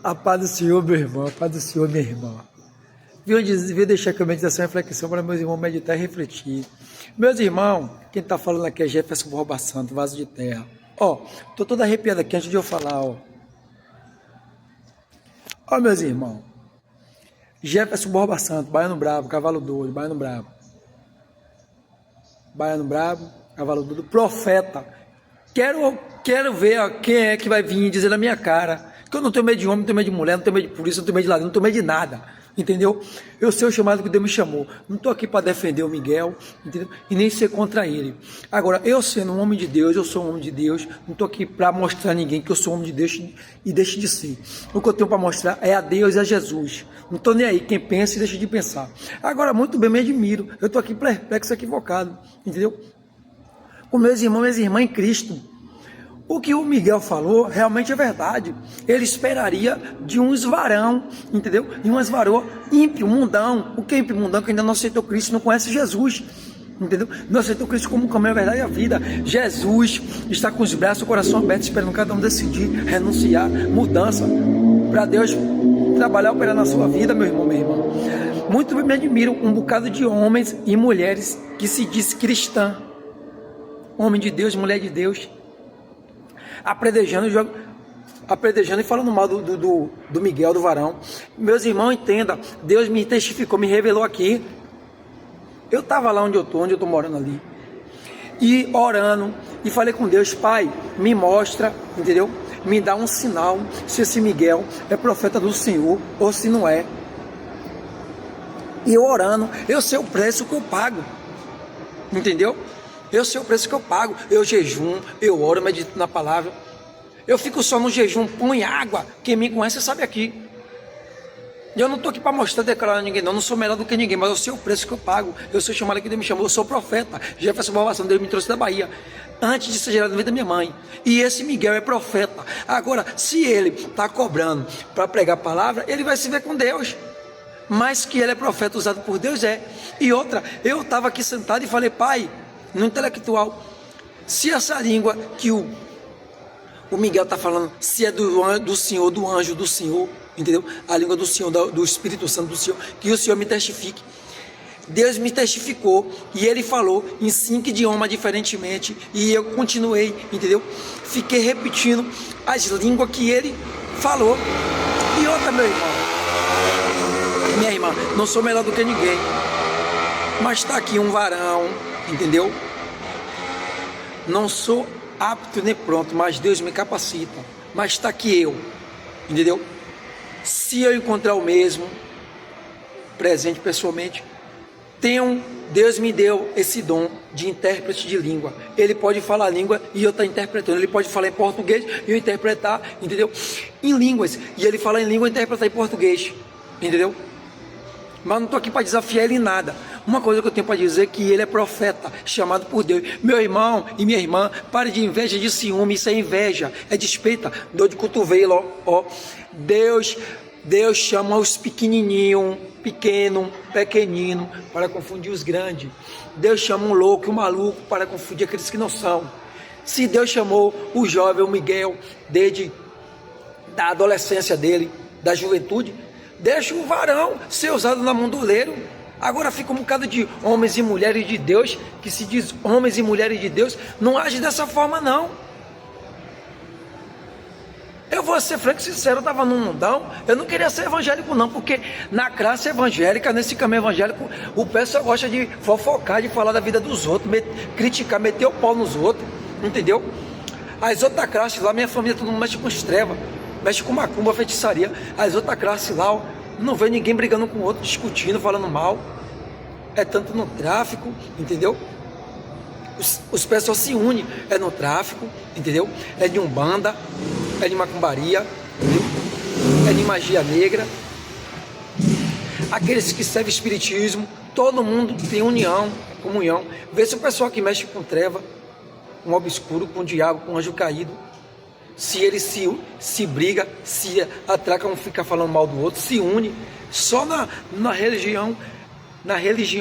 A paz do Senhor, meu irmão, a paz do Senhor, minha irmã. Vim deixar aqui a meditação e reflexão para meus irmãos meditar e refletir. Meus irmãos, quem está falando aqui é Jefferson Borba Santo, vaso de terra. Tô todo arrepiado aqui antes de eu falar, meus irmãos. Jefferson Borba Santo, Baiano Bravo, Cavalo Doido, Baiano Bravo. Baiano Bravo, Cavalo Doido, profeta. Quero ver quem é que vai vir dizer na minha cara que eu não tenho medo de homem, não tenho medo de mulher, não tenho medo de polícia, não tenho medo de ladrão, não tenho medo de nada, entendeu? Eu sei o chamado que Deus me chamou, não estou aqui para defender o Miguel, entendeu? E nem ser contra ele. Agora, eu sendo um homem de Deus, eu sou um homem de Deus, não estou aqui para mostrar a ninguém que eu sou um homem de Deus e deixe de ser. O que eu tenho para mostrar é a Deus e a Jesus. Não estou nem aí, quem pensa e deixa de pensar. Agora, muito bem, me admiro, eu estou aqui perplexo, equivocado, entendeu? Com meus irmãos e minhas irmãs em Cristo. O que o Miguel falou realmente é verdade. Ele esperaria de uns varão, entendeu? De umas varô ímpio, mundão. O que é ímpio, mundão? Que ainda não aceitou Cristo, não conhece Jesus, entendeu? Não aceitou Cristo como o caminho, a verdade e a vida. Jesus está com os braços, o coração aberto, esperando cada um decidir, renunciar, mudança, para Deus trabalhar, operar na sua vida, meu irmão, minha irmã. Muito me admiro um bocado de homens e mulheres que se diz cristã. Homem de Deus, mulher de Deus, apredejando e falando mal do Miguel, do varão. Meus irmãos, entenda, Deus me testificou, me revelou aqui. Eu estava lá onde eu estou morando ali, e orando, e falei com Deus: Pai, me mostra, entendeu? Me dá um sinal, se esse Miguel é profeta do Senhor, ou se não é. E eu orando, eu sei o preço que eu pago, entendeu? Eu sei o preço que eu pago, eu jejum, eu oro, medito na palavra. Eu fico só no jejum, põe água. Quem me conhece sabe aqui. Eu não estou aqui para mostrar, declarar a ninguém, não sou melhor do que ninguém, mas eu sei o preço que eu pago. Eu sou chamado que Deus me chamou, eu sou profeta. Jefferson Borba Santo, Deus me trouxe da Bahia, antes de ser gerado no ventre da minha mãe. E esse Miguel é profeta. Agora, se ele está cobrando para pregar a palavra, ele vai se ver com Deus. Mas que ele é profeta usado por Deus, é. E outra, eu estava aqui sentado e falei: Pai, no intelectual, se essa língua que o Miguel está falando, se é do Senhor, do anjo do Senhor, entendeu? A língua do Senhor, do Espírito Santo do Senhor, que o Senhor me testifique. Deus me testificou e ele falou em 5 idiomas diferentemente, e eu continuei, entendeu? Fiquei repetindo as línguas que ele falou. E outra, meu irmão, minha irmã, não sou melhor do que ninguém, mas está aqui um varão, entendeu? Não sou apto nem pronto, mas Deus me capacita. Mas está aqui eu, entendeu? Se eu encontrar o mesmo, presente pessoalmente, Deus me deu esse dom de intérprete de língua. Ele pode falar a língua e eu estou interpretando. Ele pode falar em português e eu interpretar, entendeu? Em línguas. E ele fala em língua e interpretar em português, entendeu? Mas não estou aqui para desafiar ele em nada. Uma coisa que eu tenho para dizer é que ele é profeta, chamado por Deus. Meu irmão e minha irmã, pare de inveja, de ciúme. Isso é inveja, é despeita, dor de cotovelo, Deus chama os pequenininhos, pequenino, para confundir os grandes. Deus chama um louco e um maluco para confundir aqueles que não são. Se Deus chamou o jovem, o Miguel, desde a adolescência dele, da juventude, deixa o varão ser usado na mão do oleiro. Agora fica um bocado de homens e mulheres de Deus, que se diz homens e mulheres de Deus, não age dessa forma, não. Eu vou ser franco e sincero, eu estava num mundão, eu não queria ser evangélico não, porque na classe evangélica, nesse caminho evangélico, o pessoal gosta de fofocar, de falar da vida dos outros, criticar, meter o pau nos outros, entendeu? As outras classes lá, minha família, todo mundo mexe com as trevas, mexe com macumba, feitiçaria. As outras classes lá, não vê ninguém brigando com o outro, discutindo, falando mal. É tanto no tráfico, entendeu? Os pessoal se unem, é no tráfico, entendeu? É de umbanda, é de macumbaria, entendeu? É de magia negra. Aqueles que servem espiritismo, todo mundo tem união, comunhão. Vê se o pessoal que mexe com treva, com obscuro, com o diabo, com o anjo caído, se ele se briga, se atraca, um fica falando mal do outro, se une. Só na religião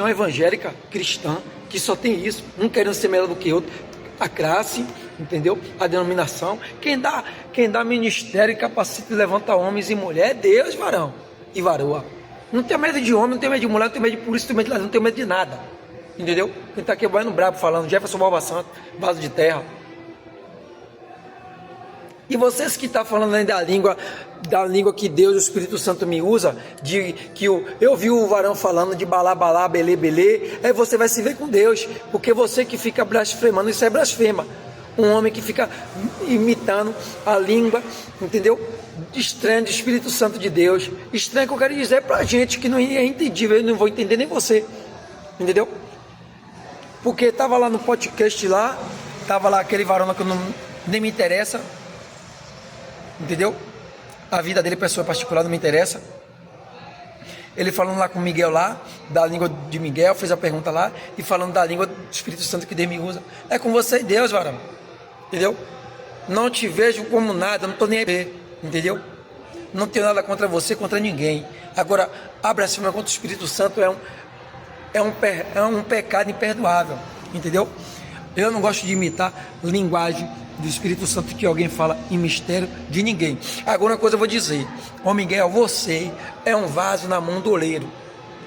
evangélica cristã, que só tem isso, um querendo ser melhor do que o outro, a classe, entendeu? A denominação. Quem dá ministério e capacita e levanta homens e mulheres é Deus, varão e varoa. Não tem medo de homem, não tem medo de mulher, não tem medo de polícia, não tem medo de ladrão, não tem medo de nada. Entendeu? Quem tá aqui é Bueno Brabo falando, Jefferson Balba Santo, vaso de terra. E vocês que estão falando aí da língua que Deus, o Espírito Santo me usa, eu vi o varão falando de balá, balá, belê, belê, aí você vai se ver com Deus, porque você que fica blasfemando, isso é blasfema. Um homem que fica imitando a língua, entendeu? Estranho do Espírito Santo de Deus. Estranho que eu quero dizer pra gente que não é entendível, eu não vou entender nem você, entendeu? Porque tava lá no podcast lá, tava lá aquele varão lá que nem me interessa, entendeu? A vida dele, pessoa particular, não me interessa. Ele falando lá com Miguel lá, da língua de Miguel, fez a pergunta lá, e falando da língua do Espírito Santo que Deus me usa. É com você e Deus, varão. Entendeu? Não te vejo como nada, não tô nem aí, entendeu? Não tenho nada contra você, contra ninguém. Agora, a blasfêmia contra o Espírito Santo é um pecado imperdoável, entendeu? Eu não gosto de imitar linguagem do Espírito Santo que alguém fala em mistério de ninguém. Agora uma coisa eu vou dizer, ô Miguel, você é um vaso na mão do oleiro,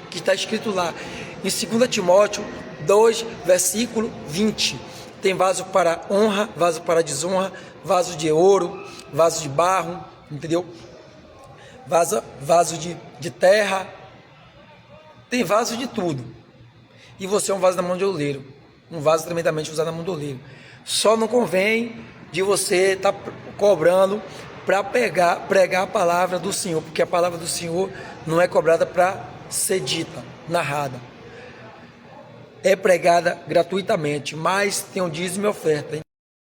que está escrito lá em 2 Timóteo 2, versículo 20, tem vaso para honra, vaso para desonra, vaso de ouro, vaso de barro, entendeu? Vaso de terra, tem vaso de tudo, e você é um vaso na mão de oleiro, um vaso tremendamente usado na mão do oleiro. Só não convém de você estar cobrando para pregar a palavra do Senhor, porque a palavra do Senhor não é cobrada para ser dita, narrada. É pregada gratuitamente, mas tem um dízimo e oferta.